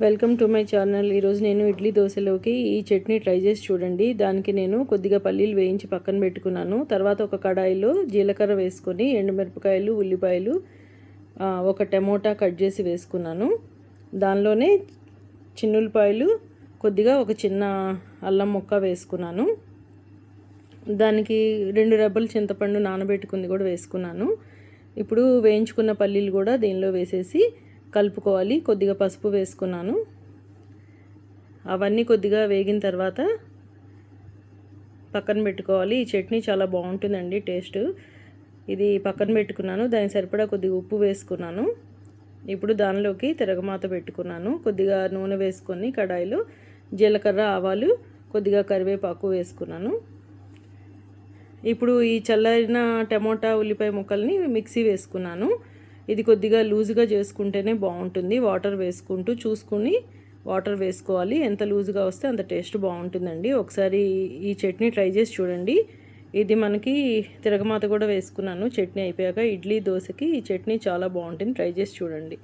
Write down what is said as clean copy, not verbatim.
Welcome to my channel. ఈరోజు నేను ఇడ్లీ దోశలోకి ఈ చట్నీ ట్రై చేసి చూడండి. దానికి నేను కొద్దిగా పల్లీలు వేయించి పక్కన పెట్టుకున్నాను. తర్వాత ఒక కడాయిలో జీలకర్ర వేసుకొని ఎండుమిరపకాయలు, ఉల్లిపాయలు, ఒక టమోటా కట్ చేసి వేసుకున్నాను. దానిలోనే చిన్నులపాయలు, కొద్దిగా ఒక చిన్న అల్లం ముక్క వేసుకున్నాను. దానికి 2 రెబ్బలు చింతపండు నానబెట్టుకుంది కూడా వేసుకున్నాను. ఇప్పుడు వేయించుకున్న పల్లీలు కూడా దీనిలో వేసేసి కలుపుకోవాలి. కొద్దిగా పసుపు వేసుకున్నాను. అవన్నీ కొద్దిగా వేగిన తర్వాత పక్కన పెట్టుకోవాలి. ఈ చట్నీ చాలా బాగుంటుందండి టేస్ట్. ఇది పక్కన పెట్టుకున్నాను. దానికి సరిపడా కొద్దిగా ఉప్పు వేసుకున్నాను. ఇప్పుడు దానిలోకి తిరగమాత పెట్టుకున్నాను. కొద్దిగా నూనె వేసుకొని కడాయిలో జీలకర్ర, ఆవాలు, కొద్దిగా కరివేపాకు వేసుకున్నాను. ఇప్పుడు ఈ చల్లారిన టమోటా, ఉల్లిపాయ ముక్కల్ని మిక్సీ వేసుకున్నాను. ఇది కొద్దిగా లూజుగా చేసుకుంటేనే బాగుంటుంది. వాటర్ వేసుకుంటూ చూసుకుని వాటర్ వేసుకోవాలి. ఎంత లూజుగా వస్తే అంత టేస్ట్ బాగుంటుందండి. ఒకసారి ఈ చట్నీ ట్రై చేసి చూడండి. ఇది మనకి తిరగమాత కూడా వేసుకున్నాను. చట్నీ అయిపోయాక ఇడ్లీ, దోశకి ఈ చట్నీ చాలా బాగుంటుంది. ట్రై చేసి చూడండి.